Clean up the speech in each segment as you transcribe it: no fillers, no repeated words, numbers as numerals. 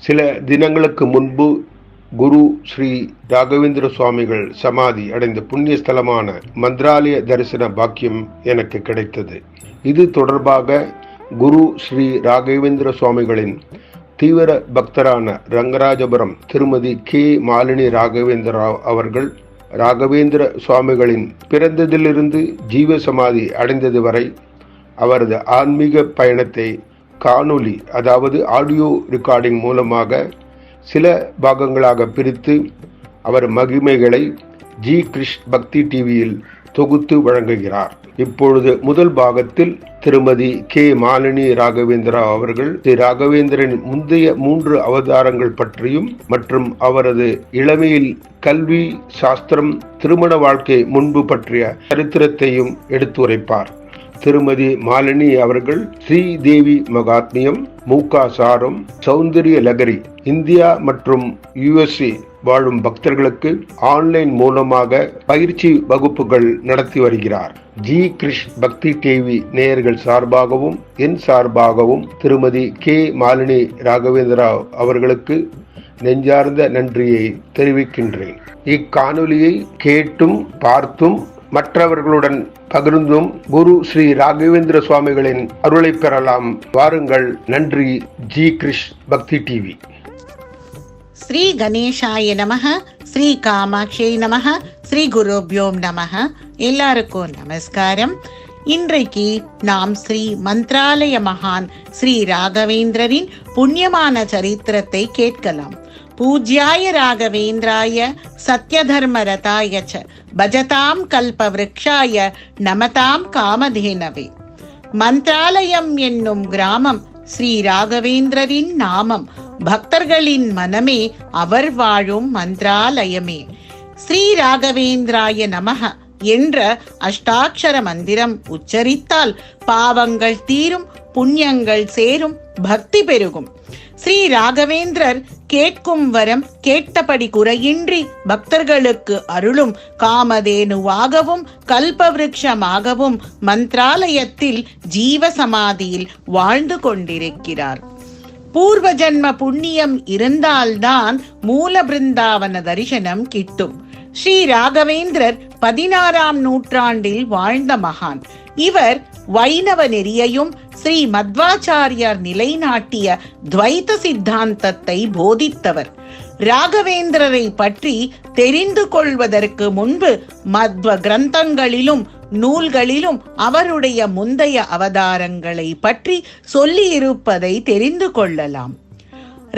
சில தினங்களுக்கு முன்பு குரு ஸ்ரீ ராகவேந்திர சுவாமிகள் சமாதி அடைந்த புண்ணிய ஸ்தலமான மந்திராலய தரிசன பாக்கியம் எனக்கு கிடைத்தது. இது தொடர்பாக குரு ஸ்ரீ ராகவேந்திர சுவாமிகளின் தீவிர பக்தரான ரங்கராஜபுரம் திருமதி கே மாலினி ராகவேந்திரா அவர்கள் ராகவேந்திர சுவாமிகளின் பிறந்ததிலிருந்து ஜீவ சமாதி அடைந்தது வரை அவரது ஆன்மீக பயணத்தை காணொலி, அதாவது ஆடியோ ரெக்கார்டிங் மூலமாக சில பாகங்களாக பிரித்து அவர் மகிமைகளை ஜி கிருஷ் பக்தி டிவியில் தொகுத்து வழங்குகிறார். இப்பொழுது முதல் பாகத்தில் திருமதி கே மாலினி ராகவேந்திரா அவர்கள் ஸ்ரீ ராகவேந்திரன் முந்தைய 3 அவதாரங்கள் பற்றியும் மற்றும் அவரது இளமையில் கல்வி, சாஸ்திரம், திருமண வாழ்க்கை முன்பு பற்றிய சரித்திரத்தையும் எடுத்துரைப்பார். திருமதி மாலினி அவர்கள் ஸ்ரீதேவி மகாத்மியம், மூகாசாரம், சௌந்தரிய லகரி, இந்தியா மற்றும் USA வாழும் பக்தர்களுக்கு ஆன்லைன் மூலமாக பயிற்சி வகுப்புகள் நடத்தி வருகிறார். ஜி கிருஷ் பக்தி டிவி நேயர்கள் சார்பாகவும் என் சார்பாகவும் திருமதி கே மாலினி ராகவேந்திரா அவர்களுக்கு நெஞ்சார்ந்த நன்றியை தெரிவிக்கின்றேன். இக்காணொலியை கேட்டும் பார்த்தும் மற்றவர்களுடன் பகிர்ந்தும் குரு ஸ்ரீ ராகவேந்திர சுவாமிகளின் அருளை பெறலாம். வாருங்கள். நன்றி. ஜி கிருஷ் பக்தி டிவி. ஸ்ரீ கணேசாய நமஹ, ஸ்ரீ காமாட்சியை நமஹ, ஸ்ரீ குருப்யோம் நமஹ. எல்லாருக்கும் நமஸ்காரம். இன்றைக்கு நாம் ஸ்ரீ மந்திராலய மகான் ஸ்ரீ ராகவேந்திரரின் புண்ணியமான சரித்திரத்தை கேட்கலாம். பூஜ்யாய ராகவேந்திராய சத்யதர்ம ரதாய ச பஜதாம் கல்பவ்ருக்ஷாய நமதாம் காமதேனவே. மந்திராலயம் என்னும் கிராமம் ஸ்ரீ ராகவேந்திரரின் நாமம். பக்தர்களின் மனமே அவர் வாழும் மந்திராலயமே. ஸ்ரீ ராகவேந்திராய நமஹ என்ற அஷ்டாட்சர மந்திரம் உச்சரித்தால் பாவங்கள் தீரும், புண்ணியங்கள் சேரும், பக்தி பெருகும். ஸ்ரீ ராகவேந்திரர் கேட்கும் வரம் கேட்டபடி குறையின்றி பக்தர்களுக்கு அருளும் காமதேனுவாகவும் கல்பவ்ருக்ஷமாகவும் மந்திராலயத்தில் ஜீவசமாதியில் வாழ்ந்து கொண்டிருக்கிறார். பூர்வ ஜன்ம புண்ணியம் இருந்தால்தான் மூல பிருந்தாவன தரிசனம் கிட்டும். ஸ்ரீ ராகவேந்திரர் 16ஆம் நூற்றாண்டில் வாழ்ந்த மகான். இவர் வைணவ நெறியையும் ஸ்ரீ மத்வாச்சாரியார் நிலைநாட்டிய துவைத சித்தாந்தத்தை போதித்தவர். ராகவேந்திரரை பற்றி தெரிந்து கொள்வதற்கு முன்பு மத்வ கிரந்தங்களிலும் நூல்களிலும் அவருடைய முந்தைய அவதாரங்களை பற்றி சொல்லியிருப்பதை தெரிந்து கொள்ளலாம்.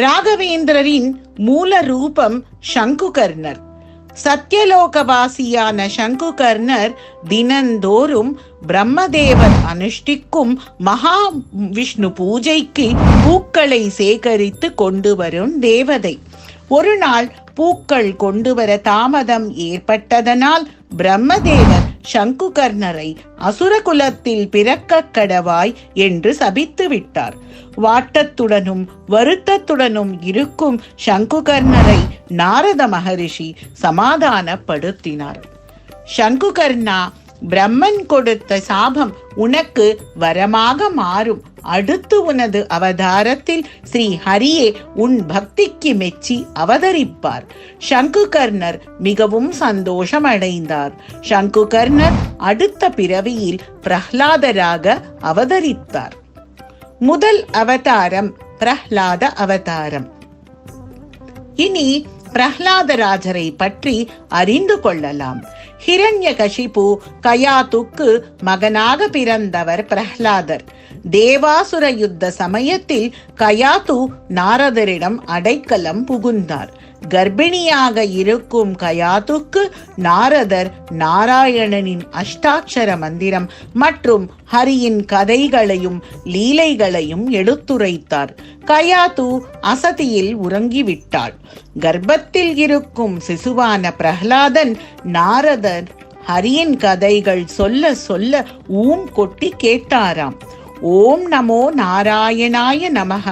ராகவேந்திரரின் மூல ரூபம் சங்குகர்ணர். சத்யலோகவாசியான சங்குகர்ணர் தினந்தோறும் பிரம்மதேவர் அனுஷ்டிக்கும் மகா விஷ்ணு பூஜைக்கு பூக்களை சேகரித்து கொண்டு வரும் தேவதை. ஒரு நாள் பூக்கள் கொண்டு வர தாமதம் ஏற்பட்டதனால் பிரம்மதேவர் சங்குகர்ணரை அசுரகுலத்தில் பிறக்க கடவாய் என்று சபித்து விட்டார். வாட்டத்துடனும் வருத்தத்துடனும் இருக்கும் சங்குகர்ணரை நாரத மகரிஷி சமாதானப்படுத்தினார். சங்குகர்ணா, பிரம்மன் கொடுத்த சாபம் உனக்கு வரமாக மாறும். அடுத்து உனது அவதாரத்தில் ஸ்ரீ ஹரியே உன் பக்திக்கு மெச்சி அவதரிப்பார். சங்குகர்ணர் மிகவும் சந்தோஷம் அடைந்தார். சங்குகர்ணர் அடுத்த பிறவியில் பிரஹ்லாதராக அவதரித்தார். முதல் அவதாரம் பிரஹ்லாத அவதாரம். இனி பிரஹ்லாதராஜரை பற்றி அறிந்து கொள்ளலாம். ஹிரண்யகசிபு கயாத்துக்கு மகனாக பிறந்தவர் பிரஹ்லாதர். தேவாசுர யுத்த சமயத்தில் கயாத்து நாரதரிடம் அடைக்கலம் புகுந்தார். கர்ப்பிணியாக இருக்கும் கயாத்துக்கு நாரதர் நாராயணனின் அஷ்டாட்சர மந்திரம் மற்றும் ஹரியின் கதைகளையும் லீலைகளையும் எடுத்துரைத்தார். கயாத்து அசதியில் உறங்கிவிட்டாள். கர்ப்பத்தில் இருக்கும் சிசுவான பிரஹ்லாதன் நாரதர் ஹரியின் கதைகள் சொல்ல சொல்ல கொட்டி கேட்டாராம். ஓம் நமோ நாராயணாய நமஹ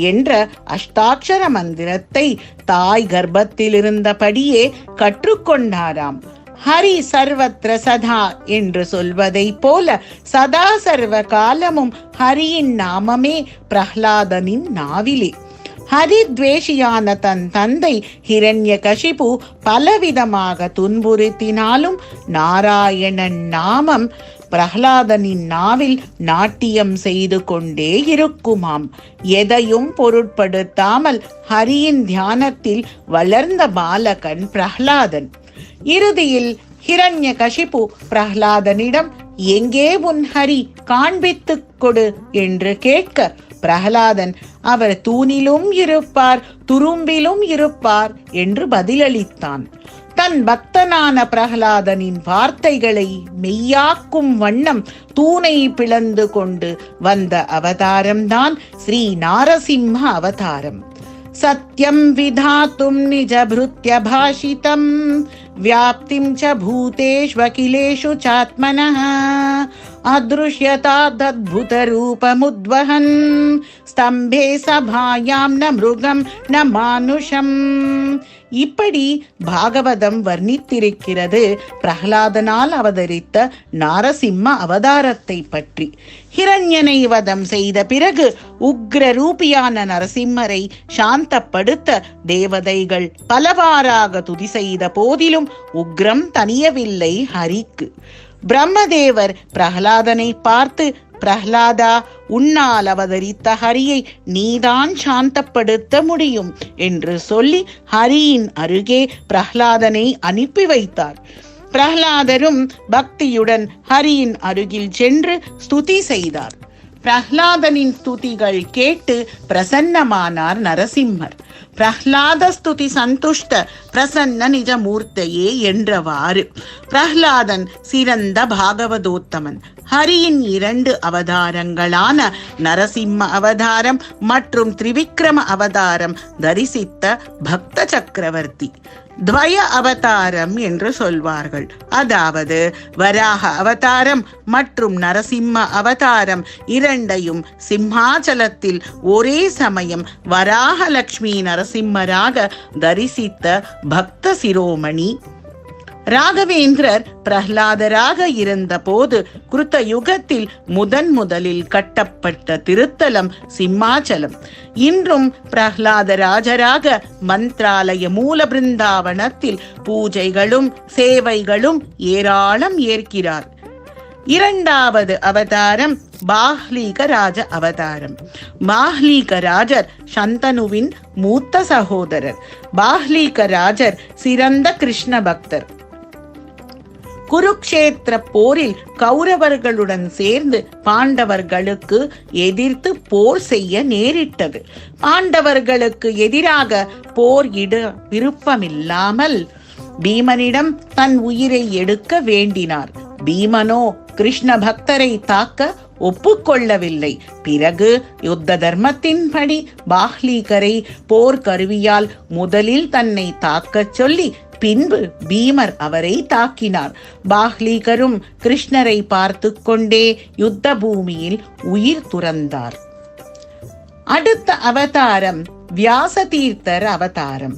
என்ற அஷ்டாட்சர மந்திரத்தை தாய் கர்ப்பத்தில் இருந்தபடியே கற்றுக்கொண்டாராம். ஹரி சர்வத்ர சதா என்று சொல்வதை போல சதா சர்வ காலமும் ஹரியின் நாமமே பிரஹ்லாதனின் நாவிலே. ஹரித்வேஷியான தன் தந்தை ஹிரண்யகசிபு பலவிதமாக துன்புறுத்தினாலும் நாராயணன் நாமம் பிரஹ்லாதனின் நாவில் நாட்டியம் செய்து கொண்டே இருக்குமாம். எதையும் பொருட்படுத்தாமல் ஹரியின் தியானத்தில் வளர்ந்த பாலகன் பிரஹ்லாதன். இறுதியில் ஹிரண்யகசிபு பிரஹ்லாதனிடம், எங்கே உன் ஹரி, காண்பித்துக் கொடு என்று கேட்க, பிரஹ்லாதன், அவர் தூணிலும் இருப்பார், துரும்பிலும் இருப்பார் என்று பதிலளித்தான். தன் பக்தனான பிரஹ்லாதனின் வார்த்தைகளை மெய்யாக்கும் வண்ணம் தூணை பிளந்து கொண்டு வந்த அவதாரம்தான் ஸ்ரீ நாரசிம்ம அவதாரம். சத்யம் விதாத்தும் நிஜபிருத்ய பாஷிதம் வியாப்திம் ச பூதேஷ்வகிலேஷு சாத்மனः அதృశ్யதாத்புத ரூபமுத்வஹன் ஸ்தம்பே சபாயாம் ந மிருகம் ந மானுஷம். இப்படி பாகவதம் வர்ணித்திருக்கிறது பிரஹ்லாதனால் அவதரித்த நாரசிம்ம அவதாரத்தை பற்றி. ஹிரண்யனை வதம் செய்த பிறகு உக்ர ரூபியான நரசிம்மரை சாந்தப்படுத்த தேவதைகள் பலவாறாக துதி செய்த போதிலும் உக்ரம் தனியவில்லை ஹரிக்கு. பிரம்மதேவர் பிரஹ்லாதனை பார்த்து, பிரஹ்லாதா, உன்னால் அவதரித்த ஹரியை நீதான் சாந்தப்படுத்த முடியும் என்று சொல்லி ஹரியின் அருகே பிரஹ்லாதனை அனுப்பி வைத்தார். பிரஹ்லாதரும் பக்தியுடன் ஹரியின் அருகில் சென்று ஸ்துதி செய்தார். பிரஹ்லாதனின் ஸ்துதிகள் கேட்டு பிரசன்னமானார் நரசிம்மர். பிரஹ்லாத ஸ்துதி சந்துஷ்ட பிரசன்ன நிஜமூர்த்தையே என்றவாறு பிரஹ்லாதன் சிறந்த பாகவதோத்தமன். ஹரியின் 2 அவதாரங்களான நரசிம்ம அவதாரம் மற்றும் திரிவிக்ரம அவதாரம் தரிசித்த பக்த சக்கரவர்த்தி. துவய அவதாரம் என்று சொல்வார்கள். அதாவது வராக அவதாரம் மற்றும் நரசிம்ம அவதாரம் இரண்டையும் சிம்மாச்சலத்தில் ஒரே சமயம் வராகலட்சுமி நரசிம்மராக தரிசித்த பக்த சிரோமணி. ராகவேந்திரர் பிரஹ்லாதராக இருந்த போது கிருத்த யுகத்தில் முதலில் கட்டப்பட்ட திருத்தலம் சிம்மாச்சலம். இன்றும் பிரஹ்லாதராஜராக மந்த்ராலய மூல பிருந்தாவனத்தில் பூஜைகளும் சேவைகளும் ஏராளம் ஏற்கிறார். 2வது அவதாரம் பாஹ்லீகராஜ அவதாரம். பாஹ்லீகராஜர் சந்தனுவின் மூத்த சகோதரர். பாஹ்லீகராஜர் சிறந்த கிருஷ்ண பக்தர். குருக்ஷேத்திர போரில் கௌரவர்களுடன் சேர்ந்து பாண்டவர்களுக்கு எதிர்த்து போர் செய்ய நேரிட்டது. பாண்டவர்களுக்கு எதிராக போரிட விருப்பமில்லாமல் பீமனிடம் தன் உயிரை எடுக்க வேண்டினார். பீமனோ கிருஷ்ண பக்தரை தாக்க ஒப்புக்கொள்ளவில்லை. பிறகு யுத்த தர்மத்தின்படி பாஹ்லீகரை போர் கருவியால் முதலில் தன்னை தாக்கச் சொல்லி பின்பு பீமர் அவரை தாக்கினார். பாஹ்லீகரும் கிருஷ்ணரை பார்த்து கொண்டே யுத்த பூமியில் உயிர் துறந்தார். அடுத்த அவதாரம் வியாசதீர்த்தர் அவதாரம்.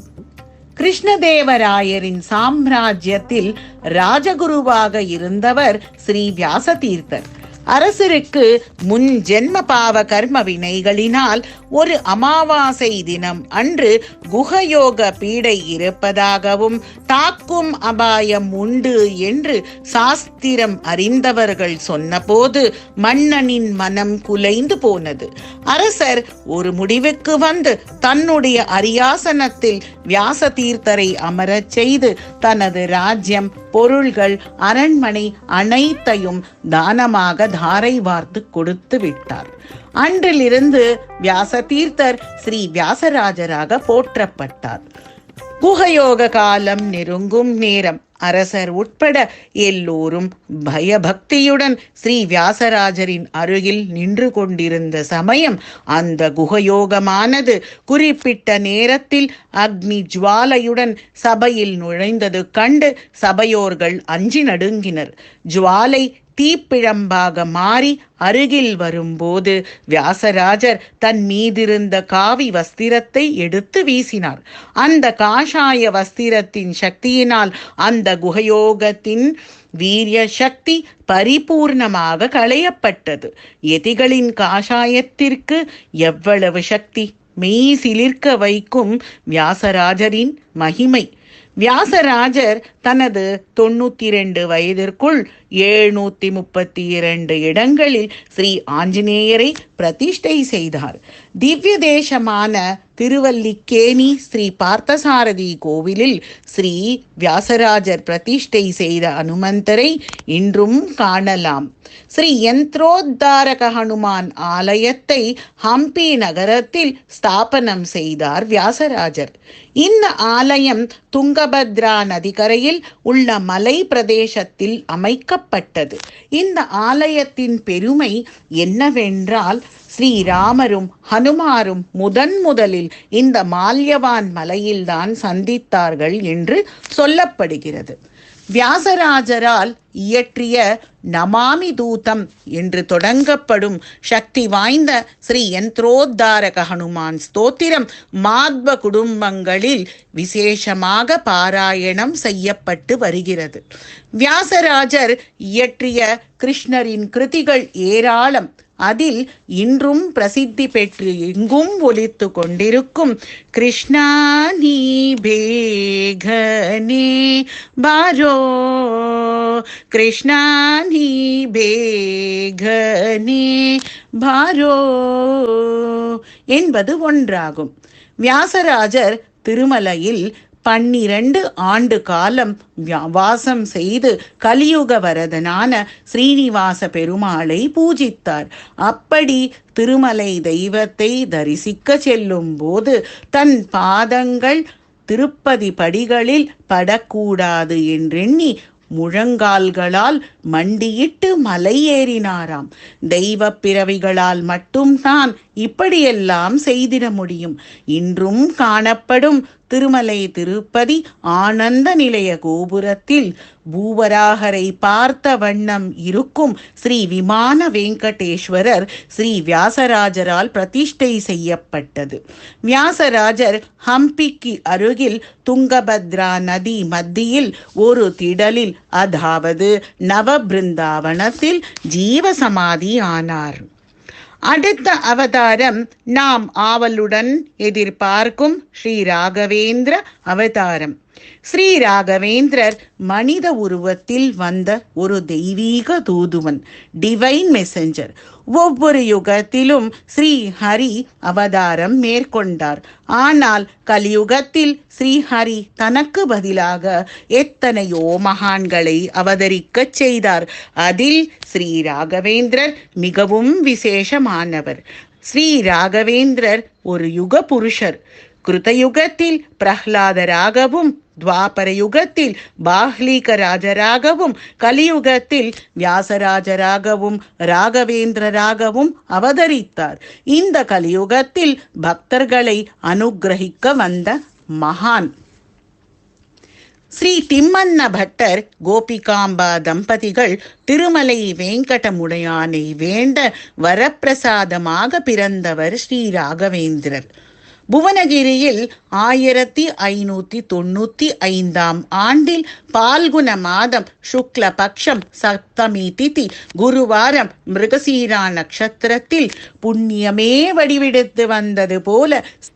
கிருஷ்ணதேவராயரின் சாம்ராஜ்யத்தில் ராஜகுருவாக இருந்தவர் ஸ்ரீ வியாசதீர்த்தர். அரசருக்கு முன் ஜென்ம பாவ கர்ம வினைகளினால் ஒரு அமாவாசை தினம் அன்று குஹயோக பீடை இருப்பதாகவும் தாக்கும் அபாயம் உண்டு என்று சாஸ்திரம் அறிந்தவர்கள் சொன்னபோது மன்னனின் மனம் குலைந்து போனது. அரசர் ஒரு முடிவுக்கு வந்து தன்னுடைய அரியாசனத்தில் வியாசதீர்த்தரை அமரச் செய்து தனது ராஜ்யம், பொருள்கள், அரண்மனை அனைத்தையும் தானமாக தாரை வார்த்து கொடுத்து விட்டார். அன்றிலிருந்து வியாசதீர்த்தர் ஸ்ரீ வியாசராஜராக போற்றப்பட்டார். குஹயோக காலம் நெருங்கும் நேரம் அரசர் உட்பட எல்லோரும் பயபக்தியுடன் ஸ்ரீ வியாசராஜரின் அருகில் நின்று கொண்டிருந்த சமயம் அந்த குஹயோகமானது குறிப்பிட்ட நேரத்தில் அக்னி ஜுவாலையுடன் சபையில் நுழைந்தது கண்டு சபையோர்கள் அஞ்சி நடுங்கினர். ஜுவாலை தீப்பிழம்பாக மாறி அருகில் வரும்போது வியாசராஜர் தன் மீதிருந்த காவி வஸ்திரத்தை எடுத்து வீசினார். அந்த காஷாய வஸ்திரத்தின் சக்தியினால் அந்த குஹயோகத்தின் வீரிய சக்தி பரிபூர்ணமாக களையப்பட்டது. எதிகளின் காஷாயத்திற்கு எவ்வளவு சக்தி! மெய் சிலிர்க்க வைக்கும் வியாசராஜரின் மகிமை. வியாசராஜர் தனது 92 வயதிற்குள் 732 இடங்களில் ஸ்ரீ ஆஞ்சநேயரை பிரதிஷ்டை செய்தார். திவ்ய தேசமான திருவல்லிக்கேணி ஸ்ரீ பார்த்தசாரதி கோவிலில் ஸ்ரீ வியாசராஜர் பிரதிஷ்டை செய்த அனுமந்தரை இன்றும் காணலாம். ஸ்ரீ யந்திரோத்தாரக ஹனுமான் ஆலயத்தை ஹம்பி நகரத்தில் ஸ்தாபனம் செய்தார் வியாசராஜர். இந்த ஆலயம் துங்கபத்ரா நதிக்கரையில் உள்ள மலை பிரதேசத்தில் அமைக்கப்பட்டது. இந்த ஆலயத்தின் பெருமை என்னவென்றால், ஸ்ரீராமரும் ஹனுமாரும் முதலில் இந்த மால்யவான் மலையில்தான் சந்தித்தார்கள் என்று சொல்லப்படுகிறது. வியாசராஜரால் இயற்றிய நமாமி தூதம் என்று தொடங்கப்படும் சக்தி வாய்ந்த ஸ்ரீ யந்திரோத்தாரக ஹனுமான் ஸ்தோத்திரம் மாத்வ குடும்பங்களில் விசேஷமாக பாராயணம் செய்யப்பட்டு வருகிறது. வியாசராஜர் இயற்றிய கிருஷ்ணரின் கிருதிகள் ஏராளம். அதில் இன்றும் பிரசித்தி பெற்று எங்கும் ஒலித்து கொண்டிருக்கும் கிருஷ்ணா நீ பேகனே பாரோ, கிருஷ்ணா நீ பேகனே பாரோ என்பது ஒன்றாகும். வியாசராஜர் திருமலையில் 12 ஆண்டு காலம் வாசம் செய்து கலியுக வரதனான ஸ்ரீனிவாச பெருமாளை பூஜித்தார். அப்படி திருமலை தெய்வத்தை தரிசிக்க செல்லும் போது தன் பாதங்கள் திருப்பதி படிகளில் படக்கூடாது என்றெண்ணி முழங்கால்களால் மண்டியிட்டு மலை ஏறினாராம். தெய்வ பிறவிகளால் மட்டும்தான் இப்படியெல்லாம் செய்திட முடியும். இன்றும் காணப்படும் திருமலை திருப்பதி ஆனந்த நிலைய கோபுரத்தில் பூவராகரை பார்த்த வண்ணம் இருக்கும் ஸ்ரீ விமான வெங்கடேஸ்வரர் ஸ்ரீ வியாசராஜரால் பிரதிஷ்டை செய்யப்பட்டது. வியாசராஜர் ஹம்பிக்கு அருகில் துங்கபத்ரா நதி மத்தியில் ஒரு திடலில், அதாவது நவபிருந்தாவனத்தில் ஜீவசமாதி ஆனார். அடுத்த அவதாரம் நாம் ஆவலுடன் எதிர்பார்க்கும் ஸ்ரீ ராகவேந்திர அவதாரம். ஸ்ரீ ராகவேந்திரர் மனித உருவத்தில் வந்த ஒரு தெய்வீக தூதுவன், டிவைன் மெசஞ்சர். ஒவ்வொரு யுகத்திலும் ஸ்ரீ ஹரி அவதாரம் மேற்கொண்டார். ஆனால் கலியுகத்தில் ஸ்ரீஹரி தனக்கு பதிலாக எத்தனையோ மகான்களை அவதரிக்க செய்தார். அதில் ஸ்ரீ ராகவேந்திரர் மிகவும் விசேஷமானவர். ஸ்ரீ ராகவேந்திரர் ஒரு யுக புருஷர். கிருதயுகத்தில் பிரஹ்லாதராகவும், துவாபர யுகத்தில் பாஹ்லீக ராஜராகவும், கலியுகத்தில் வியாசராஜராகவும் ராகவேந்திரராகவும் அவதரித்தார். இந்த கலியுகத்தில் பக்தர்களை அனுகிரகிக்க வந்த மகான். ஸ்ரீ திம்மண்ண பட்டர் கோபிகாம்பா தம்பதிகள் திருமலை வெங்கடமுடையானை வேண்ட வரப்பிரசாதமாக பிறந்தவர் ஸ்ரீ ராகவேந்திரர். புவனகிரியில் 1595 ஆண்டில் பால்குண மாதம் சுக்ல பக்ஷம் சப்தமி திதி குருவாரம் மிருகசீரா நட்சத்திரத்தில் புண்ணியமே வடிவெடுத்து வந்தது போல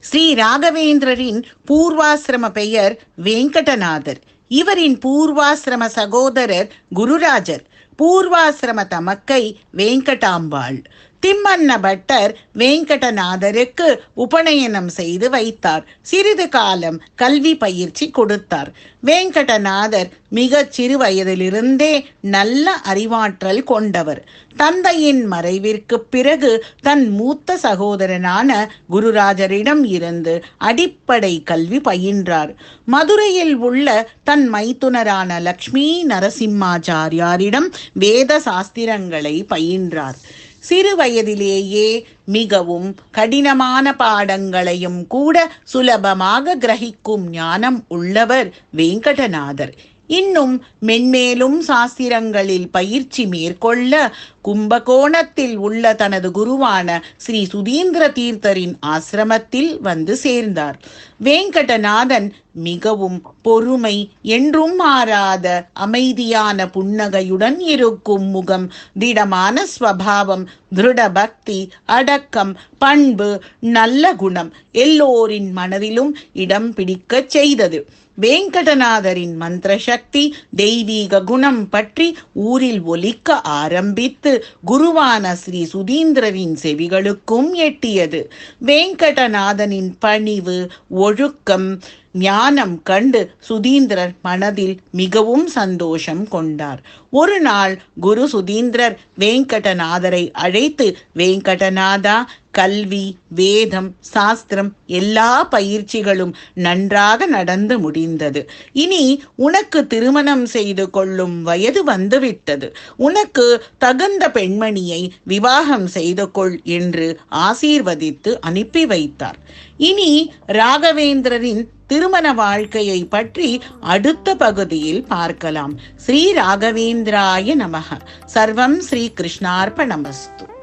ஸ்ரீ ராகவேந்திரரின் பூர்வாசிரம பெயர் வெங்கடநாதர். இவரின் பூர்வாசிரம சகோதரர் குருராஜர். பூர்வாசிரம தமக்கை வெங்கடாம்பாள். திம்மண்ண பட்டர் வெங்கடநாதருக்கு உபநயனம் செய்து வைத்தார். சிறிது காலம் கல்வி பயிற்சி கொடுத்தார். வெங்கடநாதர் மிக சிறு வயதிலிருந்தே நல்ல அறிவாற்றல் கொண்டவர். தந்தையின் மறைவிற்கு பிறகு தன் மூத்த சகோதரனான குருராஜரிடம் இருந்து அடிப்படை கல்வி பயின்றார். மதுரையில் உள்ள தன் மைத்துனரான லக்ஷ்மி நரசிம்மாச்சாரியாரிடம் வேத சாஸ்திரங்களை பயின்றார். சிறு வயதிலேயே மிகவும் கடினமான பாடங்களையும் கூட சுலபமாக கிரகிக்கும் ஞானம் உள்ளவர் வெங்கடநாதர். இன்னும் மென்மேலும் சாஸ்திரங்களில் பயிற்சி மேற்கொள்ள கும்பகோணத்தில் உள்ள தனது குருவான ஸ்ரீ சுதீந்திர தீர்த்தரின் ஆசிரமத்தில் வந்து சேர்ந்தார். வேங்கடநாதன் மிகவும் பொறுமை, என்றும் மாறாத அமைதியான புன்னகையுடன் இருக்கும் முகம், திடமான ஸ்வபாவம், திருட பக்தி, அடக்கம், பண்பு, நல்ல குணம் எல்லோரின் மனதிலும் இடம் பிடிக்கச் செய்தது. வேங்கடநாதரின் மந்திர சக்தி, தெய்வீக குணம் பற்றி ஊரில் ஒலிக்க ஆரம்பித்து குருவான ஸ்ரீ சுதீந்திரரின் செவிகளுக்கும் எட்டியது. வேங்கடநாதனின் பணிவு, ஒழுக்கம், ஞானம் கண்டு சுதீந்திரர் மனதில் மிகவும் சந்தோஷம் கொண்டார். ஒரு நாள் குரு சுதீந்திரர் வேங்கடநாதரை அழைத்து, வேங்கடநாதா, கல்வி, வேதம், சாஸ்திரம் எல்லா பயிற்சிகளும் நன்றாக நடந்து முடிந்தது. இனி உனக்கு திருமணம் செய்து கொள்ளும் வயது வந்துவிட்டது. உனக்கு தகுந்த பெண்மணியை விவாகம் செய்து கொள் என்று ஆசீர்வதித்து அனுப்பி வைத்தார். இனி ராகவேந்திரரின் திருமண வாழ்க்கையை பற்றி அடுத்த பகுதியில் பார்க்கலாம். ஸ்ரீ ராகவேந்திராய நமக. சர்வம் ஸ்ரீ கிருஷ்ணார்ப்பணமஸ்து.